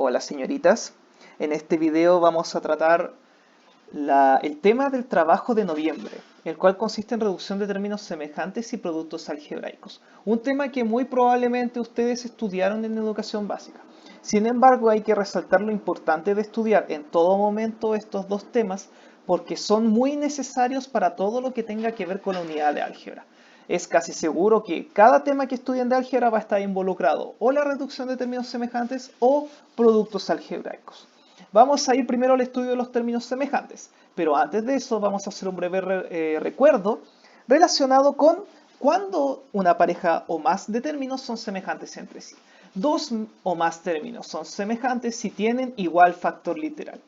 Hola señoritas, en este video vamos a tratar el tema del trabajo de noviembre, el cual consiste en reducción de términos semejantes y productos algebraicos. Un tema que muy probablemente ustedes estudiaron en educación básica. Sin embargo, hay que resaltar lo importante de estudiar en todo momento estos dos temas porque son muy necesarios para todo lo que tenga que ver con la unidad de álgebra. Es casi seguro que cada tema que estudien de álgebra va a estar involucrado o la reducción de términos semejantes o productos algebraicos. Vamos a ir primero al estudio de los términos semejantes, pero antes de eso vamos a hacer un breve recuerdo relacionado con cuándo una pareja o más de términos son semejantes entre sí. Dos o más términos son semejantes si tienen igual factor literal.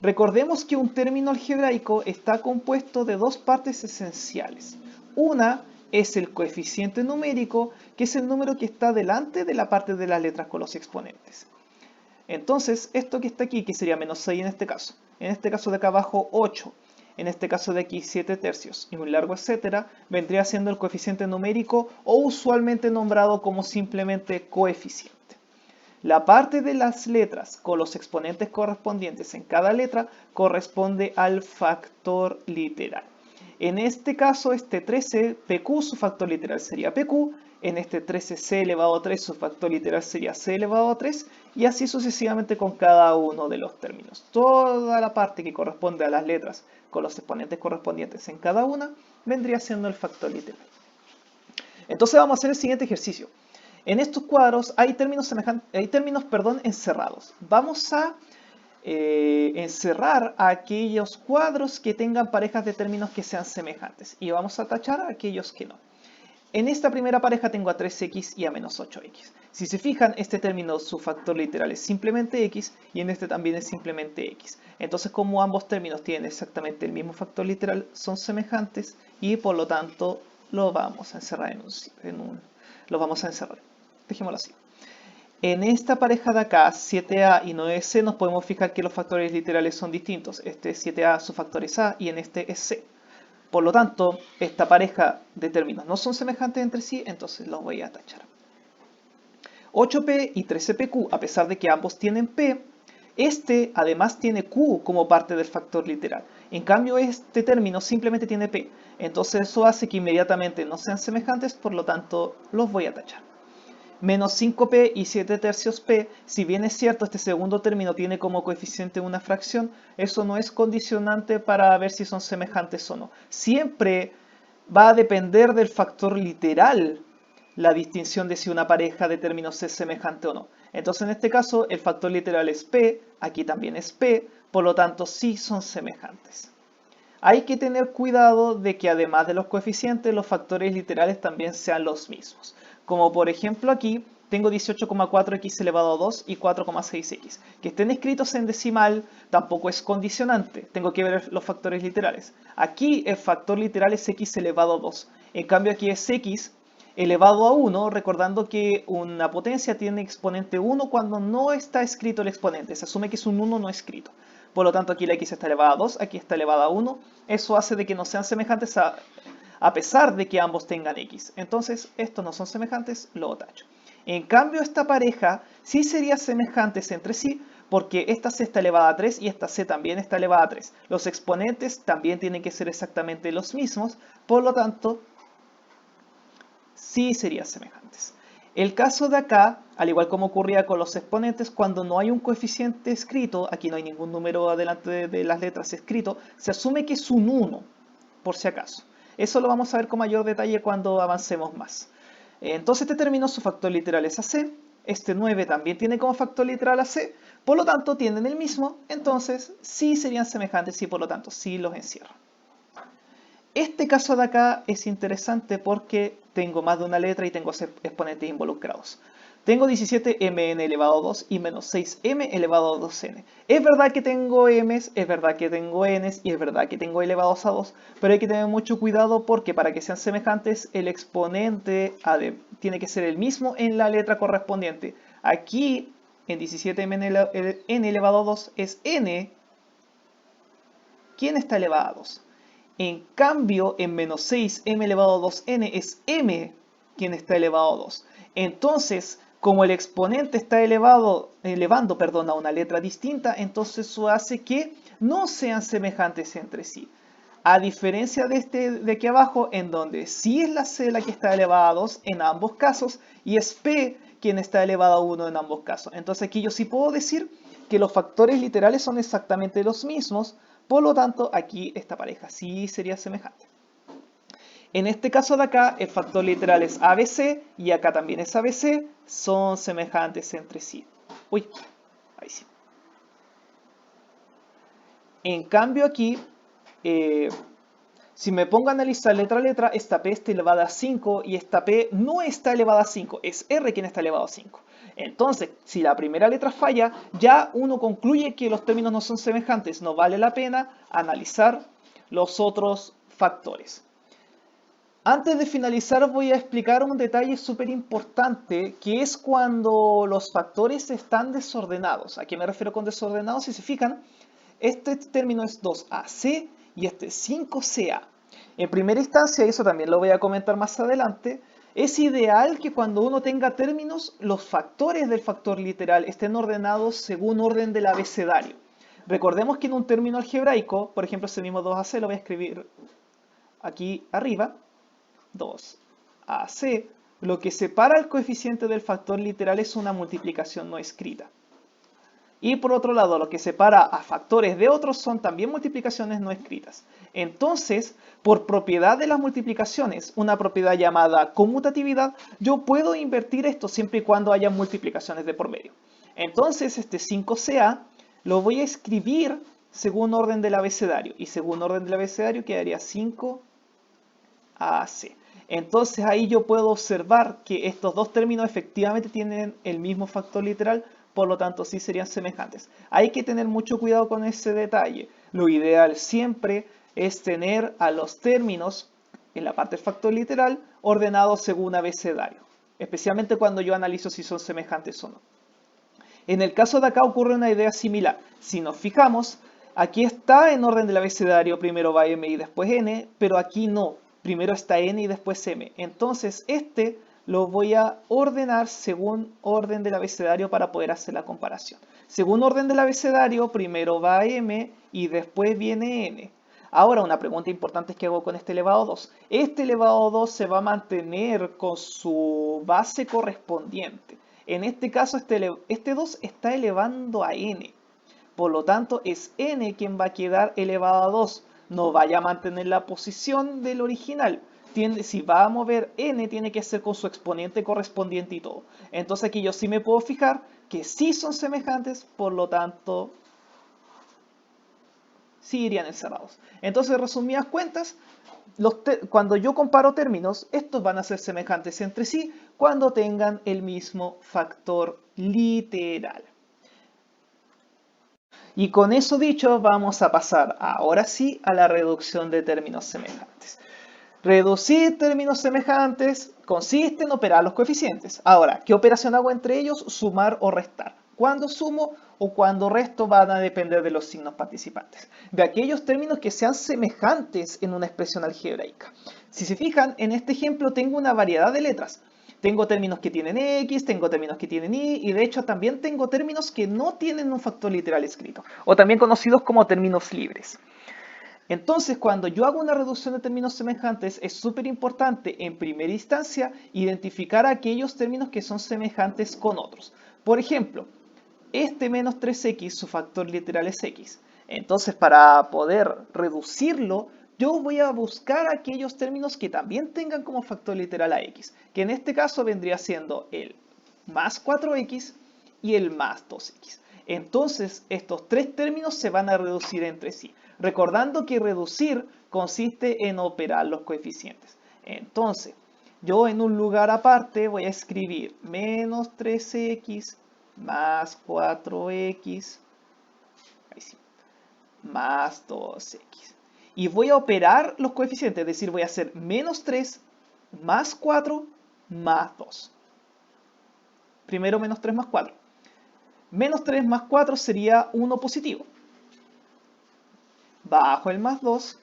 Recordemos que un término algebraico está compuesto de dos partes esenciales. Una es el coeficiente numérico, que es el número que está delante de la parte de las letras con los exponentes. Entonces, esto que está aquí, que sería menos 6 en este caso de acá abajo 8, en este caso de aquí 7 tercios y un largo etcétera, vendría siendo el coeficiente numérico o usualmente nombrado como simplemente coeficiente. La parte de las letras con los exponentes correspondientes en cada letra corresponde al factor literal. En este caso, este 13, PQ, su factor literal sería PQ. En este 13, C elevado a 3, su factor literal sería C elevado a 3. Y así sucesivamente con cada uno de los términos. Toda la parte que corresponde a las letras con los exponentes correspondientes en cada una vendría siendo el factor literal. Entonces vamos a hacer el siguiente ejercicio. En estos cuadros hay términos, encerrados. Vamos a encerrar a aquellos cuadros que tengan parejas de términos que sean semejantes y vamos a tachar a aquellos que no. En esta primera pareja tengo a 3x y a menos 8x. Si se fijan, este término, su factor literal es simplemente x y en este también es simplemente x. Entonces, como ambos términos tienen exactamente el mismo factor literal, son semejantes y por lo tanto lo vamos a encerrar lo vamos a encerrar. Dejémoslo así. En esta pareja de acá, 7a y 9c, nos podemos fijar que los factores literales son distintos. Este 7a, su factor es a y en este es c. Por lo tanto, esta pareja de términos no son semejantes entre sí, entonces los voy a tachar. 8p y 13pq, a pesar de que ambos tienen p, este además tiene q como parte del factor literal. En cambio, este término simplemente tiene p. Entonces eso hace que inmediatamente no sean semejantes, por lo tanto los voy a tachar. Menos 5p y 7 tercios p, si bien es cierto este segundo término tiene como coeficiente una fracción, eso no es condicionante para ver si son semejantes o no. Siempre va a depender del factor literal la distinción de si una pareja de términos es semejante o no. Entonces en este caso el factor literal es p, aquí también es p, por lo tanto sí son semejantes. Hay que tener cuidado de que además de los coeficientes, los factores literales también sean los mismos. Como por ejemplo aquí, tengo 18,4x elevado a 2 y 4,6x. Que estén escritos en decimal tampoco es condicionante. Tengo que ver los factores literales. Aquí el factor literal es x elevado a 2. En cambio aquí es x elevado a 1, recordando que una potencia tiene exponente 1 cuando no está escrito el exponente. Se asume que es un 1 no escrito. Por lo tanto, aquí la x está elevada a 2, aquí está elevada a 1. Eso hace de que no sean semejantes a pesar de que ambos tengan x. Entonces, estos no son semejantes, lo tacho. En cambio, esta pareja sí sería semejantes entre sí, porque esta c está elevada a 3 y esta c también está elevada a 3. Los exponentes también tienen que ser exactamente los mismos, por lo tanto, sí serían semejantes. El caso de acá, al igual como ocurría con los exponentes, cuando no hay un coeficiente escrito, aquí no hay ningún número adelante de las letras escrito, se asume que es un 1, por si acaso. Eso lo vamos a ver con mayor detalle cuando avancemos más. Entonces este término, su factor literal es AC, este 9 también tiene como factor literal AC, por lo tanto tienen el mismo, entonces sí serían semejantes y por lo tanto sí los encierro. Este caso de acá es interesante porque tengo más de una letra y tengo exponentes involucrados. Tengo 17mn elevado a 2 y menos 6m elevado a 2n. Es verdad que tengo m's, es verdad que tengo n's y es verdad que tengo elevados a 2, pero hay que tener mucho cuidado porque para que sean semejantes el exponente tiene que ser el mismo en la letra correspondiente. Aquí en 17mn elevado a 2 es n, ¿quién está elevado a 2? En cambio, en menos 6m elevado a 2n es m quien está elevado a 2. Entonces, Como el exponente está elevando, perdón, a una letra distinta, entonces eso hace que no sean semejantes entre sí. A diferencia de aquí abajo, en donde sí es la C la que está elevada a 2 en ambos casos, y es P quien está elevado a 1 en ambos casos. Entonces aquí yo sí puedo decir que los factores literales son exactamente los mismos, por lo tanto aquí esta pareja sí sería semejante. En este caso de acá, el factor literal es ABC y acá también es ABC, son semejantes entre sí. Uy, ahí sí. En cambio aquí, si me pongo a analizar letra a letra, esta P está elevada a 5 y esta P no está elevada a 5, es R quien está elevado a 5. Entonces, si la primera letra falla, ya uno concluye que los términos no son semejantes, no vale la pena analizar los otros factores. Antes de finalizar voy a explicar un detalle súper importante que es cuando los factores están desordenados. ¿A qué me refiero con desordenados? Si se fijan, este término es 2AC y este es 5CA. En primera instancia, y eso también lo voy a comentar más adelante, es ideal que cuando uno tenga términos, los factores del factor literal estén ordenados según orden del abecedario. Recordemos que en un término algebraico, por ejemplo, ese mismo 2AC lo voy a escribir aquí arriba, 2AC, lo que separa el coeficiente del factor literal es una multiplicación no escrita. Y por otro lado, lo que separa a factores de otros son también multiplicaciones no escritas. Entonces, por propiedad de las multiplicaciones, una propiedad llamada conmutatividad, yo puedo invertir esto siempre y cuando haya multiplicaciones de por medio. Entonces, este 5CA lo voy a escribir según orden del abecedario. Y según orden del abecedario quedaría 5AC. Entonces ahí yo puedo observar que estos dos términos efectivamente tienen el mismo factor literal, por lo tanto sí serían semejantes. Hay que tener mucho cuidado con ese detalle. Lo ideal siempre es tener a los términos en la parte del factor literal ordenados según abecedario, especialmente cuando yo analizo si son semejantes o no. En el caso de acá ocurre una idea similar. Si nos fijamos, aquí está en orden del abecedario, primero va M y después N, pero aquí no. Primero está N y después M. Entonces este lo voy a ordenar según orden del abecedario para poder hacer la comparación. Según orden del abecedario, primero va M y después viene N. Ahora, una pregunta importante es que hago con este elevado 2. Este elevado 2 se va a mantener con su base correspondiente. En este caso, este 2 está elevando a N. Por lo tanto, es N quien va a quedar elevado a 2. No vaya a mantener la posición del original. Si va a mover N, tiene que ser con su exponente correspondiente y todo. Entonces aquí yo sí me puedo fijar que sí son semejantes, por lo tanto, sí irían encerrados. Entonces, resumidas cuentas, cuando yo comparo términos, estos van a ser semejantes entre sí cuando tengan el mismo factor literal. Y con eso dicho, vamos a pasar ahora sí a la reducción de términos semejantes. Reducir términos semejantes consiste en operar los coeficientes. Ahora, ¿qué operación hago entre ellos? Sumar o restar. Cuando sumo o cuando resto van a depender de los signos participantes, de aquellos términos que sean semejantes en una expresión algebraica. Si se fijan, en este ejemplo tengo una variedad de letras. Tengo términos que tienen X, tengo términos que tienen Y, y de hecho también tengo términos que no tienen un factor literal escrito, o también conocidos como términos libres. Entonces, cuando yo hago una reducción de términos semejantes, es súper importante, en primera instancia, identificar aquellos términos que son semejantes con otros. Por ejemplo, este menos 3x, su factor literal es x. Entonces, para poder reducirlo, yo voy a buscar aquellos términos que también tengan como factor literal a x, que en este caso vendría siendo el más 4x y el más 2x. Entonces, estos tres términos se van a reducir entre sí. Recordando que reducir consiste en operar los coeficientes. Entonces, yo en un lugar aparte voy a escribir menos 3x más 4x, ahí sí, más 2x. Y voy a operar los coeficientes, es decir, voy a hacer menos 3 más 4 más 2. Primero menos 3 más 4. Menos 3 más 4 sería 1 positivo. Bajo el más 2.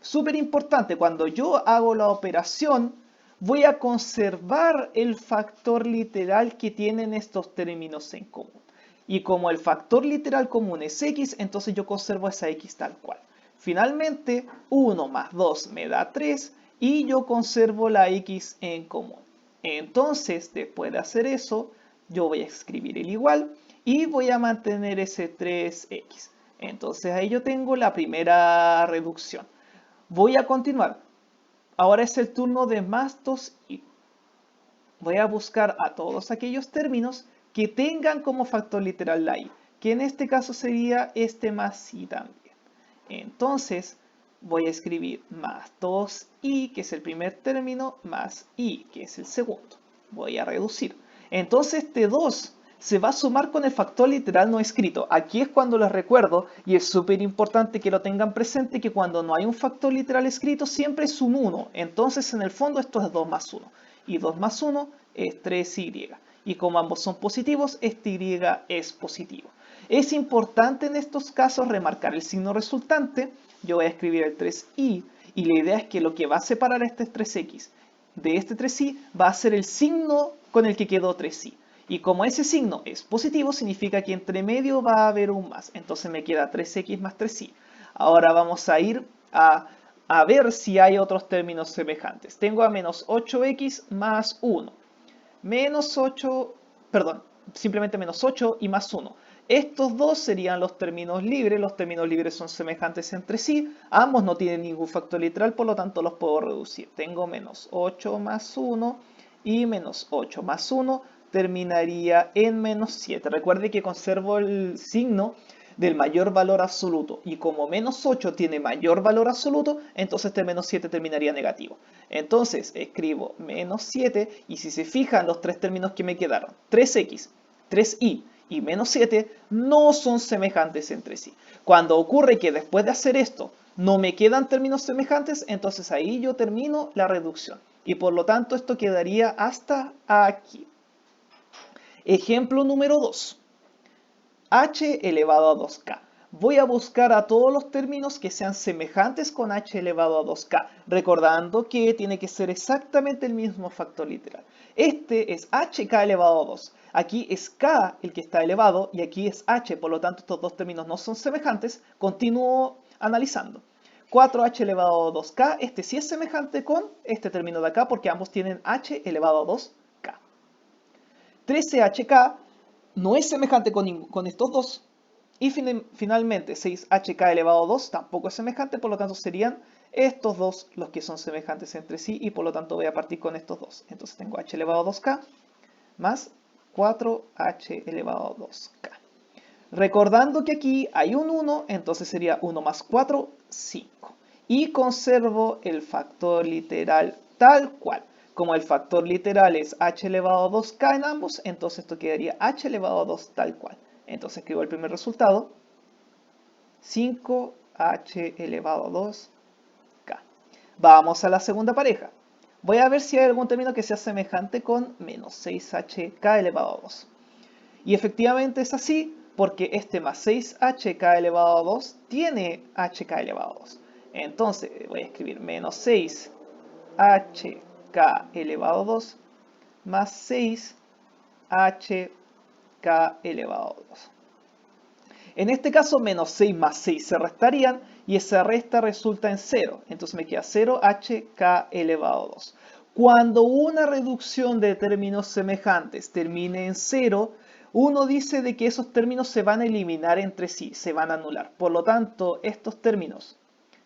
Súper importante, cuando yo hago la operación, voy a conservar el factor literal que tienen estos términos en común. Y como el factor literal común es x, entonces yo conservo esa x tal cual. Finalmente, 1 más 2 me da 3 y yo conservo la x en común. Entonces, después de hacer eso, yo voy a escribir el igual y voy a mantener ese 3x. Entonces ahí yo tengo la primera reducción. Voy a continuar. Ahora es el turno de más 2i. Voy a buscar a todos aquellos términos que tengan como factor literal la i, que en este caso sería este más i también. Entonces voy a escribir más 2i, que es el primer término, más i, que es el segundo. Voy a reducir. Entonces este 2 se va a sumar con el factor literal no escrito. Aquí es cuando les recuerdo, y es súper importante que lo tengan presente, que cuando no hay un factor literal escrito siempre es un 1. Entonces en el fondo esto es 2 más 1. Y 2 más 1 es 3y. Y como ambos son positivos, este y es positivo. Es importante en estos casos remarcar el signo resultante. Yo voy a escribir el 3i y la idea es que lo que va a separar este 3x de este 3i va a ser el signo con el que quedó 3i. Y como ese signo es positivo, significa que entre medio va a haber un más. Entonces me queda 3x más 3i. Ahora vamos a ir a ver si hay otros términos semejantes. Tengo a menos 8x más 1. Menos 8, perdón, simplemente menos 8 y más 1. Estos dos serían los términos libres. Los términos libres son semejantes entre sí. Ambos no tienen ningún factor literal, por lo tanto los puedo reducir. Tengo menos 8 más 1 y menos 8 más 1 terminaría en menos 7. Recuerde que conservo el signo del mayor valor absoluto. Y como menos 8 tiene mayor valor absoluto, entonces este menos 7 terminaría negativo. Entonces escribo menos 7 y si se fijan los tres términos que me quedaron, 3x, 3i y menos 7 no son semejantes entre sí. Cuando ocurre que después de hacer esto no me quedan términos semejantes, entonces ahí yo termino la reducción. Y por lo tanto esto quedaría hasta aquí. Ejemplo número 2. H elevado a 2k. Voy a buscar a todos los términos que sean semejantes con h elevado a 2k, recordando que tiene que ser exactamente el mismo factor literal. Este es hk elevado a 2. Aquí es k el que está elevado y aquí es h, por lo tanto estos dos términos no son semejantes. Continúo analizando. 4h elevado a 2k, este sí es semejante con este término de acá porque ambos tienen h elevado a 2k. 13hk no es semejante con estos dos. Y finalmente 6hk elevado a 2 tampoco es semejante, por lo tanto serían estos dos los que son semejantes entre sí y por lo tanto voy a partir con estos dos. Entonces tengo h elevado a 2k más 4h elevado a 2k. Recordando que aquí hay un 1, entonces sería 1 más 4, 5. Y conservo el factor literal tal cual. Como el factor literal es h elevado a 2k en ambos, entonces esto quedaría h elevado a 2 tal cual. Entonces escribo el primer resultado, 5h elevado a 2k. Vamos a la segunda pareja. Voy a ver si hay algún término que sea semejante con menos 6hk elevado a 2. Y efectivamente es así, porque este más 6hk elevado a 2 tiene hk elevado a 2. Entonces voy a escribir menos 6hk elevado a 2 más 6hk elevado a 2. En este caso, menos 6 más 6 se restarían y esa resta resulta en 0. Entonces me queda 0hk elevado a 2. Cuando una reducción de términos semejantes termine en 0, uno dice de que esos términos se van a eliminar entre sí, se van a anular. Por lo tanto, estos términos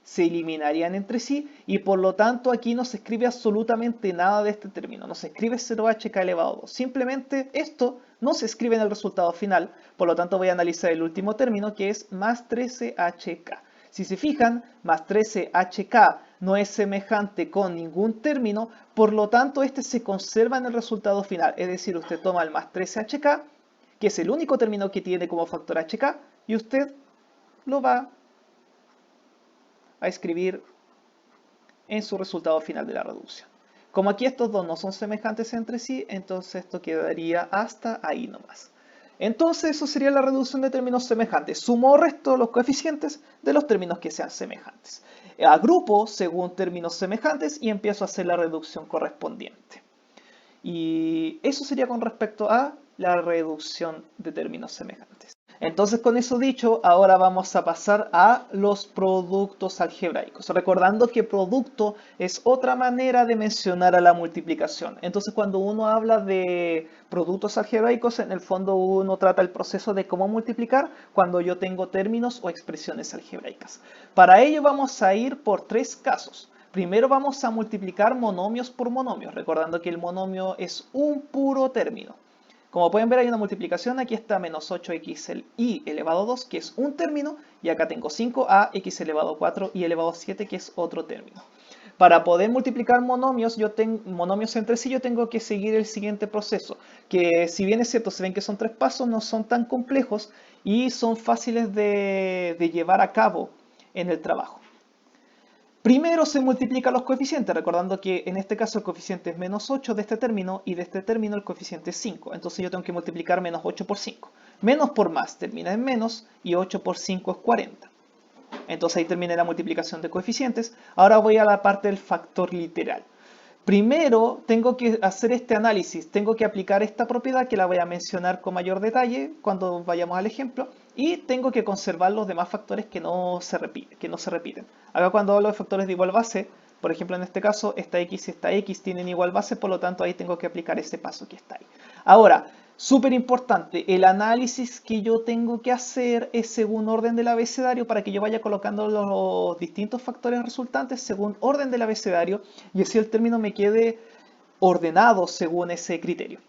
se eliminarían entre sí y por lo tanto aquí no se escribe absolutamente nada de este término. No se escribe 0hk elevado a 2. Simplemente esto no se escribe en el resultado final. Por lo tanto voy a analizar el último término que es más 13hk. Si se fijan, más 13hk no es semejante con ningún término, por lo tanto este se conserva en el resultado final. Es decir, usted toma el más 13hk, que es el único término que tiene como factor hk, y usted lo va a escribir en su resultado final de la reducción. Como aquí estos dos no son semejantes entre sí, entonces esto quedaría hasta ahí nomás. Entonces eso sería la reducción de términos semejantes. Sumo o resto los coeficientes de los términos que sean semejantes. agrupo según términos semejantes y empiezo a hacer la reducción correspondiente. Y eso sería con respecto a la reducción de términos semejantes. Entonces, con eso dicho, ahora vamos a pasar a los productos algebraicos. Recordando que producto es otra manera de mencionar a la multiplicación. Entonces, cuando uno habla de productos algebraicos, en el fondo uno trata el proceso de cómo multiplicar cuando yo tengo términos o expresiones algebraicas. Para ello vamos a ir por tres casos. Primero vamos a multiplicar monomios por monomios, recordando que el monomio es un puro término. Como pueden ver, hay una multiplicación. Aquí está menos 8xy elevado a 2, que es un término, y acá tengo 5ax elevado a 4 y elevado a 7, que es otro término. Para poder multiplicar monomios entre sí, yo tengo que seguir el siguiente proceso, que si bien es cierto, se ven que son tres pasos, no son tan complejos y son fáciles de llevar a cabo en el trabajo. Primero se multiplican los coeficientes, recordando que en este caso el coeficiente es menos 8 de este término y de este término el coeficiente es 5. Entonces yo tengo que multiplicar menos 8 por 5. Menos por más termina en menos y 8 por 5 es 40. Entonces ahí termina la multiplicación de coeficientes. Ahora voy a la parte del factor literal. Primero tengo que hacer este análisis, tengo que aplicar esta propiedad que la voy a mencionar con mayor detalle cuando vayamos al ejemplo y tengo que conservar los demás factores que no se repiten. Acá cuando hablo de factores de igual base, por ejemplo en este caso esta x y esta x tienen igual base, por lo tanto ahí tengo que aplicar ese paso que está ahí. Ahora, súper importante, el análisis que yo tengo que hacer es según orden del abecedario para que yo vaya colocando los distintos factores resultantes según orden del abecedario y así el término me quede ordenado según ese criterio.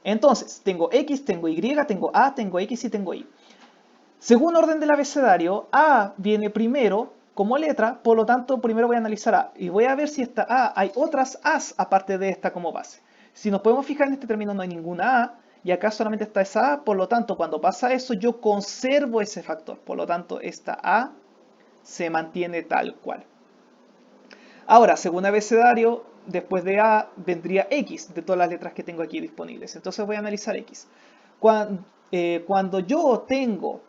Entonces, tengo x, tengo y, tengo a, tengo x y tengo y. Según orden del abecedario, a viene primero como letra, por lo tanto primero voy a analizar a y voy a ver si esta a hay otras a's aparte de esta como base. Si nos podemos fijar en este término no hay ninguna a y acá solamente está esa a, por lo tanto cuando pasa eso yo conservo ese factor, por lo tanto esta a se mantiene tal cual. Ahora, según abecedario, después de a vendría x de todas las letras que tengo aquí disponibles, entonces voy a analizar x. Cuando yo tengo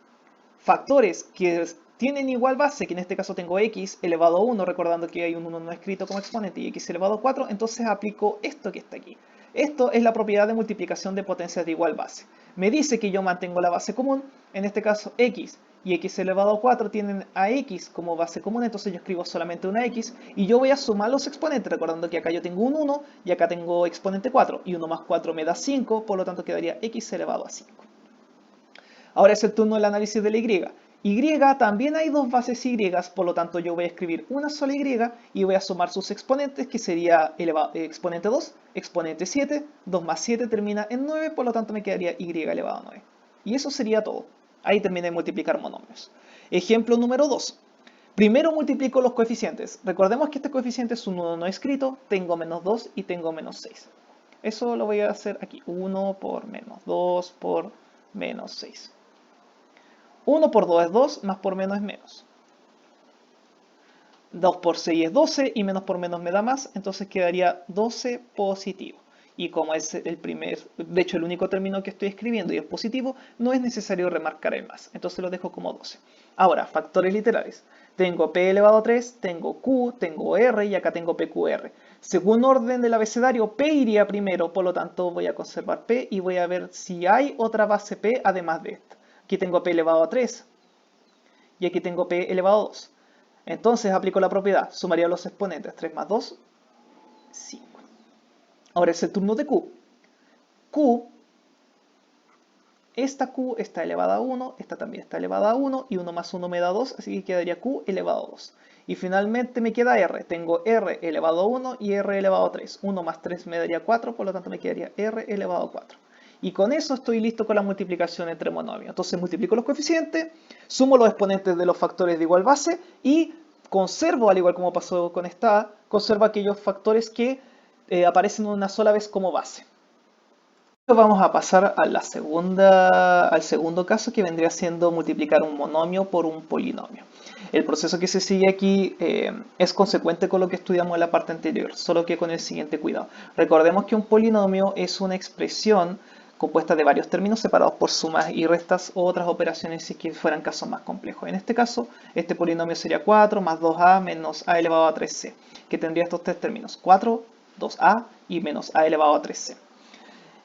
factores que tienen igual base, que en este caso tengo x elevado a 1, recordando que hay un 1 no escrito como exponente, y x elevado a 4, entonces aplico esto que está aquí. Esto es la propiedad de multiplicación de potencias de igual base. Me dice que yo mantengo la base común, en este caso x y x elevado a 4 tienen a x como base común, entonces yo escribo solamente una x y yo voy a sumar los exponentes, recordando que acá yo tengo un 1 y acá tengo exponente 4, y 1 más 4 me da 5, por lo tanto quedaría x elevado a 5. Ahora es el turno del análisis de la y. Y también hay dos bases y, por lo tanto yo voy a escribir una sola y y voy a sumar sus exponentes, que sería exponente 2, exponente 7, 2 más 7 termina en 9, por lo tanto me quedaría y elevado a 9. Y eso sería todo. Ahí terminé de multiplicar monomios. Ejemplo número 2. Primero multiplico los coeficientes. Recordemos que este coeficiente es un 1 no escrito, tengo menos 2 y tengo menos 6. Eso lo voy a hacer aquí. 1 por menos 2 por menos 6. 1 por 2 es 2, más por menos es menos. 2 por 6 es 12 y menos por menos me da más, entonces quedaría 12 positivo. Y como es de hecho el único término que estoy escribiendo y es positivo, no es necesario remarcar el más, entonces lo dejo como 12. Ahora, factores literales. Tengo p elevado a 3, tengo q, tengo r y acá tengo pqr. Según orden del abecedario, p iría primero, por lo tanto voy a conservar p y voy a ver si hay otra base p además de esta. Aquí tengo p elevado a 3 y aquí tengo p elevado a 2. Entonces aplico la propiedad, sumaría los exponentes, 3 más 2, 5. Ahora es el turno de q. Esta q está elevada a 1, esta también está elevada a 1 y 1 más 1 me da 2, así que quedaría q elevado a 2. Y finalmente me queda r, tengo r elevado a 1 y r elevado a 3. 1 más 3 me daría 4, por lo tanto me quedaría r elevado a 4. Y con eso estoy listo con la multiplicación entre monomios. Entonces multiplico los coeficientes, sumo los exponentes de los factores de igual base y conservo, al igual como pasó con esta a, conservo aquellos factores que aparecen una sola vez como base. Vamos a pasar a al segundo caso, que vendría siendo multiplicar un monomio por un polinomio. El proceso que se sigue aquí es consecuente con lo que estudiamos en la parte anterior, solo que con el siguiente cuidado. Recordemos que un polinomio es una expresión compuesta de varios términos separados por sumas y restas o otras operaciones si que fueran casos más complejos. En este caso, este polinomio sería 4 más 2a menos a elevado a 3c, que tendría estos tres términos, 4, 2a y menos a elevado a 3c.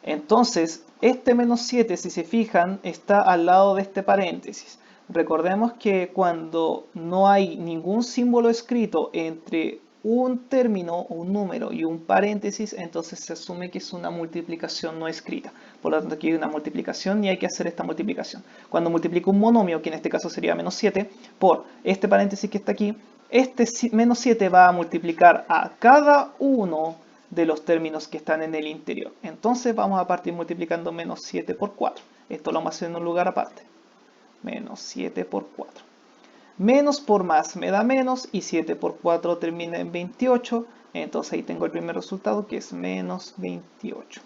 Entonces, este menos 7, si se fijan, está al lado de este paréntesis. Recordemos que cuando no hay ningún símbolo escrito entre un término, un número y un paréntesis, entonces se asume que es una multiplicación no escrita. Por lo tanto, aquí hay una multiplicación y hay que hacer esta multiplicación. Cuando multiplico un monomio, que en este caso sería menos 7, por este paréntesis que está aquí, este menos 7 va a multiplicar a cada uno de los términos que están en el interior. Entonces vamos a partir multiplicando menos 7 por 4. Esto lo vamos a hacer en un lugar aparte. Menos 7 por 4. Menos por más me da menos y 7 por 4 termina en 28. Entonces ahí tengo el primer resultado que es menos 28.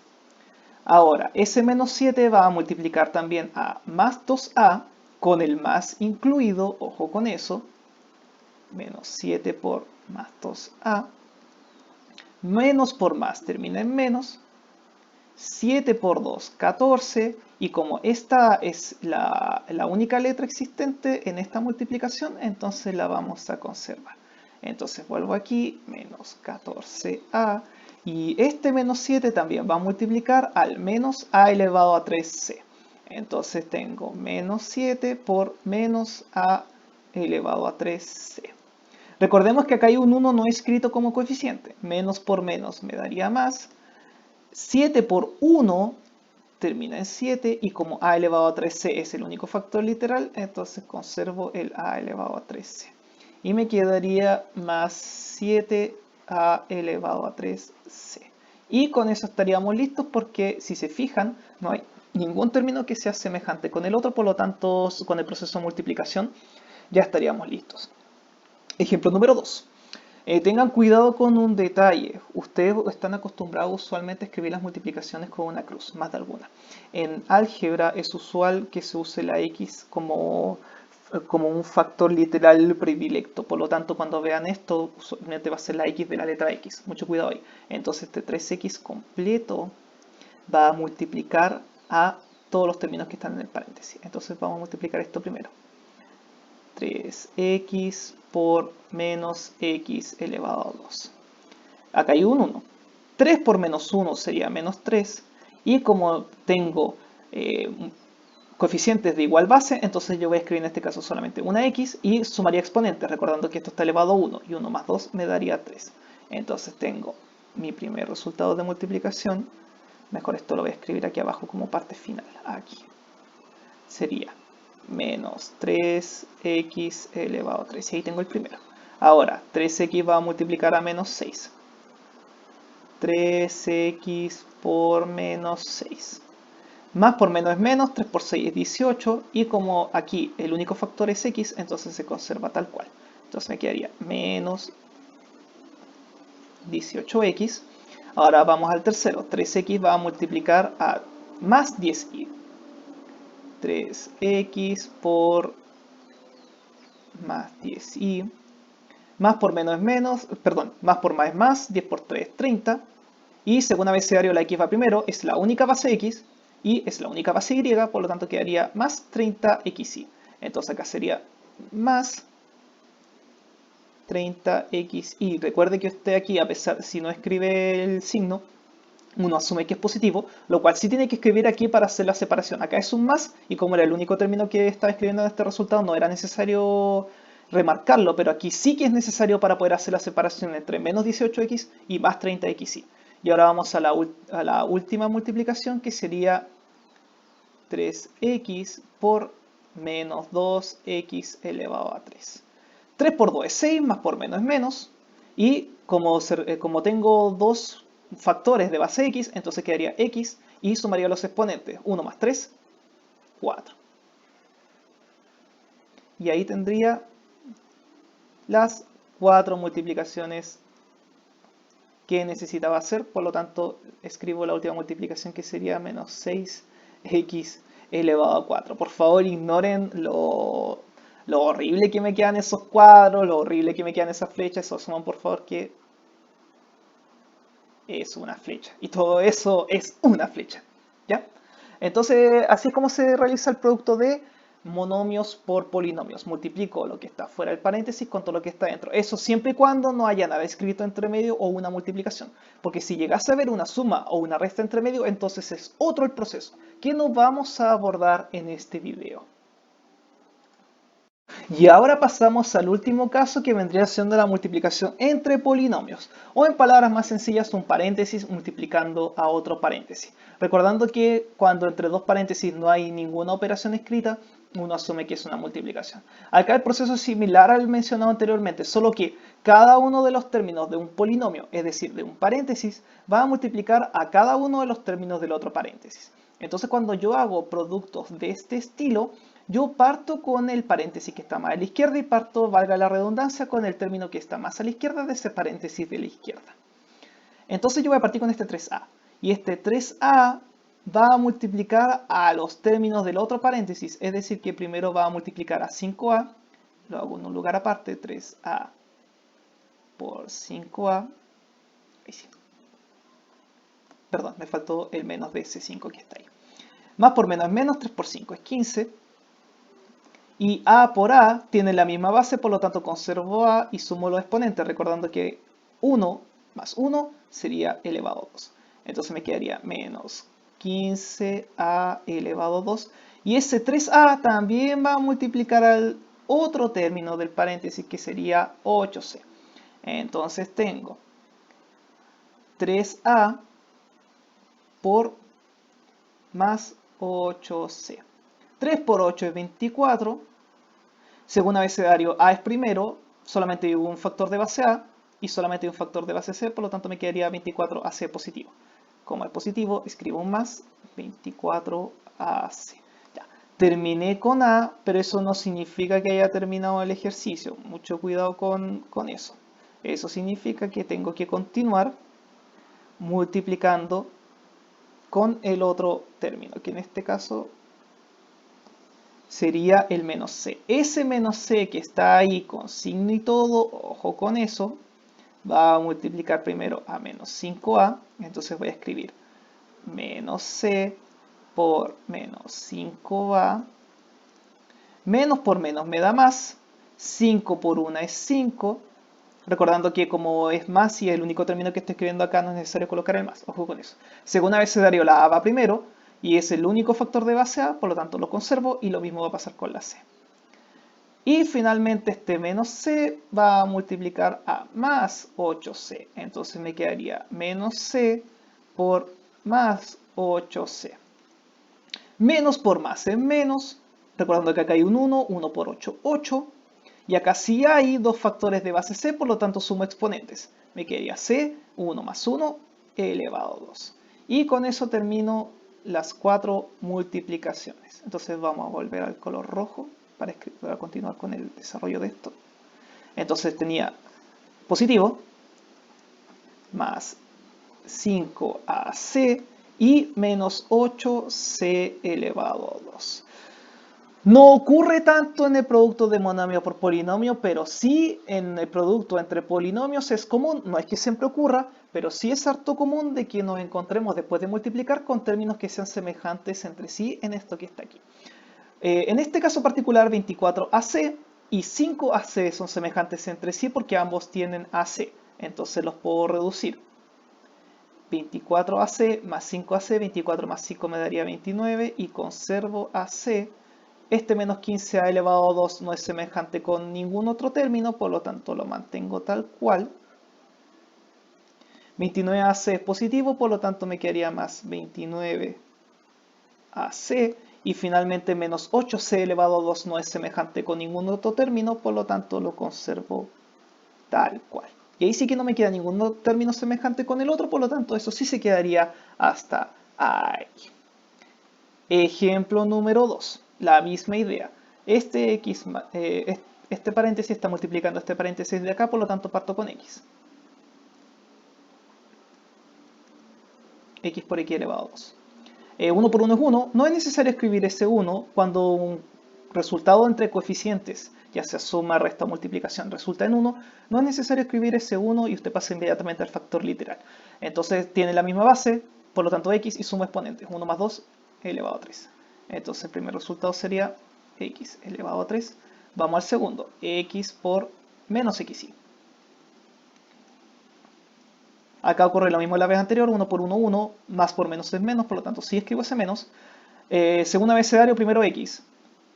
Ahora, ese menos 7 va a multiplicar también a más 2a con el más incluido. Ojo con eso. Menos 7 por más 2a. Menos por más termina en menos. 7 por 2, 14. Y como esta es la única letra existente en esta multiplicación, entonces la vamos a conservar. Entonces vuelvo aquí, menos 14a. Y este menos 7 también va a multiplicar al menos a elevado a 3c. Entonces tengo menos 7 por menos a elevado a 3c. Recordemos que acá hay un 1 no escrito como coeficiente. Menos por menos me daría más. 7 por 1 termina en 7 y como a elevado a 3c es el único factor literal, entonces conservo el a elevado a 3c. Y me quedaría más 7a elevado a 3c. Y con eso estaríamos listos porque si se fijan no hay ningún término que sea semejante con el otro, por lo tanto con el proceso de multiplicación ya estaríamos listos. Ejemplo número 2. Tengan cuidado con un detalle. Ustedes están acostumbrados usualmente a escribir las multiplicaciones con una cruz, más de alguna. En álgebra es usual que se use la x como un factor literal predilecto. Por lo tanto, cuando vean esto, usualmente va a ser la x de la letra x. Mucho cuidado ahí. Entonces, este 3x completo va a multiplicar a todos los términos que están en el paréntesis. Entonces, vamos a multiplicar esto primero. 3x por menos x elevado a 2. Acá hay un 1. 3 por menos 1 sería menos 3. Y como tengo coeficientes de igual base, entonces yo voy a escribir en este caso solamente una x y sumaría exponentes, recordando que esto está elevado a 1. Y 1 más 2 me daría 3. Entonces tengo mi primer resultado de multiplicación. Mejor esto lo voy a escribir aquí abajo como parte final. Aquí. Sería menos 3x elevado a 3. Y ahí tengo el primero. Ahora, 3x va a multiplicar a menos 6. 3x por menos 6. Más por menos es menos, 3 por 6 es 18. Y como aquí el único factor es x, entonces se conserva tal cual. Entonces me quedaría menos 18x. Ahora vamos al tercero. 3x va a multiplicar a más 10y. 3x por más 10y. Más por menos es menos, perdón, más por más es más, 10 por 3 es 30. Y según abecedario la x va primero, es la única base x y es la única base y, por lo tanto quedaría más 30xy. Entonces acá sería más 30xy. Recuerde que usted aquí, a pesar si no escribe el signo, uno asume que es positivo, lo cual sí tiene que escribir aquí para hacer la separación. Acá es un más, y como era el único término que estaba escribiendo en este resultado, no era necesario remarcarlo, pero aquí sí que es necesario para poder hacer la separación entre menos 18x y más 30xy. Y ahora vamos a la última multiplicación, que sería 3x por menos 2x elevado a 3. 3 por 2 es 6, más por menos es menos, y como tengo dos factores de base x, entonces quedaría x y sumaría los exponentes. 1 más 3, 4. Y ahí tendría las 4 multiplicaciones que necesitaba hacer. Por lo tanto, escribo la última multiplicación, que sería menos 6x elevado a 4. Por favor, ignoren lo horrible que me quedan esos cuadros, lo horrible que me quedan esas flechas. Eso asuman, por favor, que es una flecha. Y todo eso es una flecha. ¿Ya? Entonces, así es como se realiza el producto de monomios por polinomios. Multiplico lo que está fuera del paréntesis con todo lo que está dentro. Eso siempre y cuando no haya nada escrito entre medio o una multiplicación. Porque si llegase a ver una suma o una resta entre medio, entonces es otro el proceso que no vamos a abordar en este video. Y ahora pasamos al último caso, que vendría siendo la multiplicación entre polinomios, o en palabras más sencillas, un paréntesis multiplicando a otro paréntesis. Recordando que cuando entre dos paréntesis no hay ninguna operación escrita, uno asume que es una multiplicación. Acá el proceso es similar al mencionado anteriormente, solo que cada uno de los términos de un polinomio, es decir, de un paréntesis, va a multiplicar a cada uno de los términos del otro paréntesis. Entonces, cuando yo hago productos de este estilo, yo parto con el paréntesis que está más a la izquierda y parto, valga la redundancia, con el término que está más a la izquierda de ese paréntesis de la izquierda. Entonces yo voy a partir con este 3a. Y este 3a va a multiplicar a los términos del otro paréntesis. Es decir, que primero va a multiplicar a 5a. Lo hago en un lugar aparte. 3a por 5a. Ahí sí. Perdón, me faltó el menos de ese 5 que está ahí. Más por menos es menos, 3 por 5 es 15. Y a por a tiene la misma base, por lo tanto conservo a y sumo los exponentes, recordando que 1 más 1 sería elevado a 2. Entonces me quedaría menos 15a elevado a 2. Y ese 3a también va a multiplicar al otro término del paréntesis, que sería 8c. Entonces tengo 3a por más 8c. 3 por 8 es 24. Según abecedario, a es primero, solamente hay un factor de base a y solamente hay un factor de base c, por lo tanto me quedaría 24ac positivo. Como es positivo, escribo un más, 24ac. Ya. Terminé con a, pero eso no significa que haya terminado el ejercicio. Mucho cuidado con eso. Eso significa que tengo que continuar multiplicando con el otro término, que en este caso sería el menos c. Ese menos c que está ahí con signo y todo, ojo con eso, va a multiplicar primero a menos 5a. Entonces voy a escribir menos c por menos 5a. Menos por menos me da más. 5 por 1 es 5. Recordando que como es más y es el único término que estoy escribiendo acá, no es necesario colocar el más. Ojo con eso. Según abecedario, la a va primero y es el único factor de base a, por lo tanto lo conservo, y lo mismo va a pasar con la c. Y finalmente este menos c va a multiplicar a más 8c. Entonces me quedaría menos c por más 8c. Menos por más es menos. Recordando que acá hay un 1, 1 por 8, 8. Y acá sí hay dos factores de base c, por lo tanto sumo exponentes. Me quedaría c, 1 más 1, elevado a 2. Y con eso termino las 4 multiplicaciones. Entonces vamos a volver al color rojo para continuar con el desarrollo de esto. Entonces tenía positivo más 5ac y menos 8c elevado a 2. No ocurre tanto en el producto de monomio por polinomio, pero sí en el producto entre polinomios es común. No es que siempre ocurra, pero sí es harto común de que nos encontremos después de multiplicar con términos que sean semejantes entre sí en esto que está aquí. En este caso particular, 24ac y 5ac son semejantes entre sí porque ambos tienen ac. Entonces los puedo reducir. 24ac más 5ac, 24 más 5 me daría 29 y conservo ac. Este menos 15a elevado a 2 no es semejante con ningún otro término, por lo tanto lo mantengo tal cual. 29ac es positivo, por lo tanto me quedaría más 29ac. Y finalmente menos 8c elevado a 2 no es semejante con ningún otro término, por lo tanto lo conservo tal cual. Y ahí sí que no me queda ningún término semejante con el otro, por lo tanto eso sí se quedaría hasta ahí. Ejemplo número 2. La misma idea. Este paréntesis está multiplicando este paréntesis de acá, por lo tanto parto con x. X por x elevado a 2. 1 por 1 es 1. No es necesario escribir ese 1 cuando un resultado entre coeficientes, ya sea suma, resta o multiplicación, resulta en 1. No es necesario escribir ese 1 y usted pasa inmediatamente al factor literal. Entonces tiene la misma base, por lo tanto x y suma exponentes. 1 más 2 elevado a 3. Entonces el primer resultado sería x elevado a 3. Vamos al segundo, x por menos xy. Acá ocurre lo mismo que la vez anterior, 1 por 1, 1, más por menos es menos, por lo tanto si escribo ese menos. Segundo abecedario, primero x.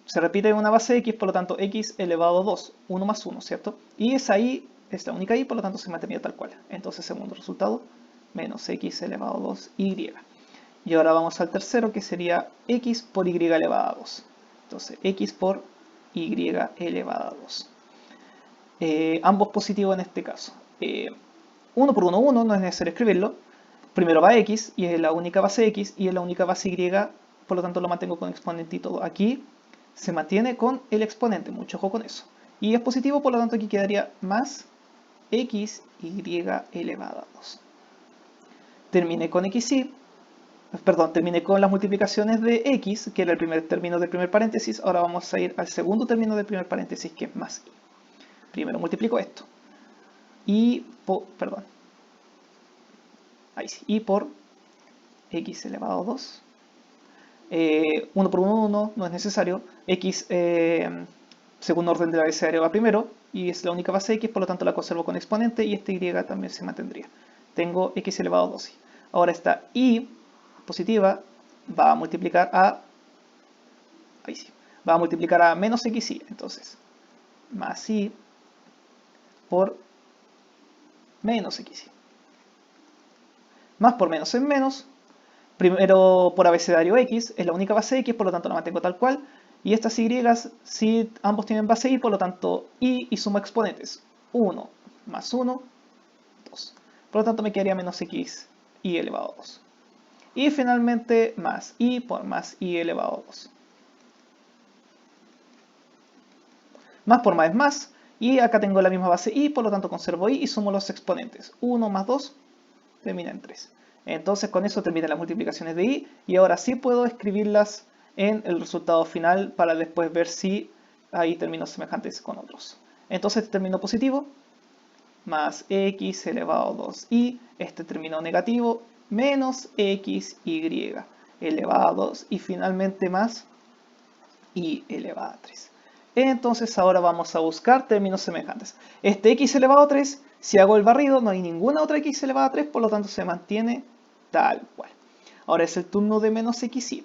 Se repite una base x, por lo tanto x elevado a 2, 1 más 1, ¿cierto? Y esa y es la única y, por lo tanto se mantenía tal cual. Entonces segundo resultado, menos x elevado a 2y. Y ahora vamos al tercero, que sería x por y elevado a 2. Entonces x por y elevado a 2. Ambos positivos en este caso. 1 por 1, 1, no es necesario escribirlo. Primero va x, y es la única base x, y es la única base y, por lo tanto lo mantengo con exponente y todo. Aquí se mantiene con el exponente, mucho ojo con eso. Y es positivo, por lo tanto aquí quedaría más x y elevado a 2. Terminé con xy, perdón, terminé con las multiplicaciones de x, que era el primer término del primer paréntesis. Ahora vamos a ir al segundo término del primer paréntesis, que es más y. Primero multiplico esto. Y por x elevado a 2. 1 por 1, 1, no es necesario. X, segundo orden del abecedario, va primero, y es la única base x, por lo tanto la conservo con exponente, y este y también se mantendría. Tengo x elevado a 2. Ahora esta y positiva va a multiplicar a, va a multiplicar a menos xy, entonces, más y por menos xy. Más por menos es menos. Primero por abecedario x, es la única base x, por lo tanto la mantengo tal cual. Y estas y, si ambos tienen base y, por lo tanto y suma exponentes. 1 más 1, 2. Por lo tanto me quedaría menos x y elevado a 2. Y finalmente más y por más y elevado a 2. Más por más es más. Y acá tengo la misma base y, por lo tanto conservo y sumo los exponentes. 1 más 2 termina en 3. Entonces con eso terminan las multiplicaciones de y ahora sí puedo escribirlas en el resultado final para después ver si hay términos semejantes con otros. Entonces este término positivo más x elevado a 2y, este término negativo menos xy elevado a 2 y finalmente más y elevado a 3. Entonces ahora vamos a buscar términos semejantes. Este x elevado a 3, si hago el barrido, no hay ninguna otra x elevado a 3, por lo tanto se mantiene tal cual. Ahora es el turno de menos xy.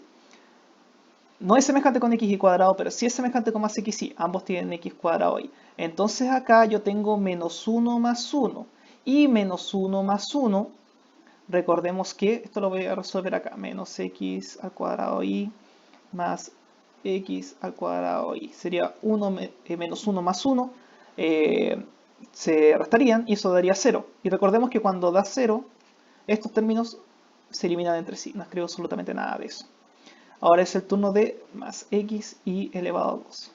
No es semejante con xy cuadrado, pero sí es semejante con más xy. Ambos tienen x cuadrado y. Entonces acá yo tengo menos 1 más 1. Y menos 1 más 1, recordemos que, esto lo voy a resolver acá, menos x al cuadrado y más x al cuadrado y. Sería 1 menos 1 más 1. Se restarían y eso daría 0. Y recordemos que cuando da 0, estos términos se eliminan entre sí. No escribo absolutamente nada de eso. Ahora es el turno de más x y elevado a 2,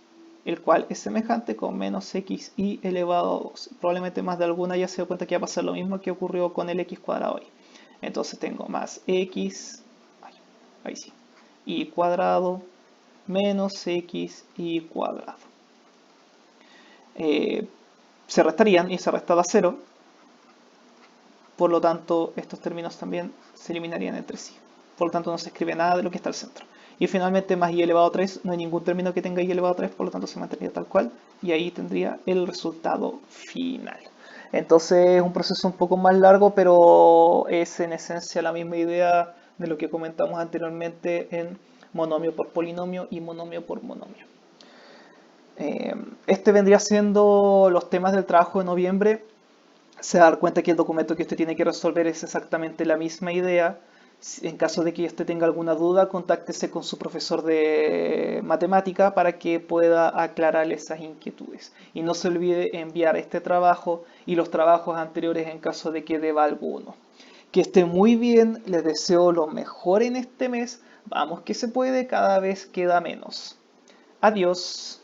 el cual es semejante con menos x y elevado a 2. Probablemente más de alguna ya se dio cuenta que va a pasar lo mismo que ocurrió con el x cuadrado y. Entonces tengo más x, y cuadrado menos x y cuadrado. Se restarían y se resta da 0. Por lo tanto, estos términos también se eliminarían entre sí. Por lo tanto, no se escribe nada de lo que está al centro. Y finalmente, más y elevado a 3, no hay ningún término que tenga y elevado a 3, por lo tanto se mantendría tal cual. Y ahí tendría el resultado final. Entonces es un proceso un poco más largo, pero es en esencia la misma idea de lo que comentamos anteriormente en monomio por polinomio y monomio por monomio. Este vendría siendo los temas del trabajo de noviembre. Se va a dar cuenta que el documento que usted tiene que resolver es exactamente la misma idea. En caso de que usted tenga alguna duda, contáctese con su profesor de matemática para que pueda aclararle esas inquietudes. Y no se olvide enviar este trabajo y los trabajos anteriores en caso de que deba alguno. Que esté muy bien, les deseo lo mejor en este mes. Vamos que se puede, cada vez queda menos. Adiós.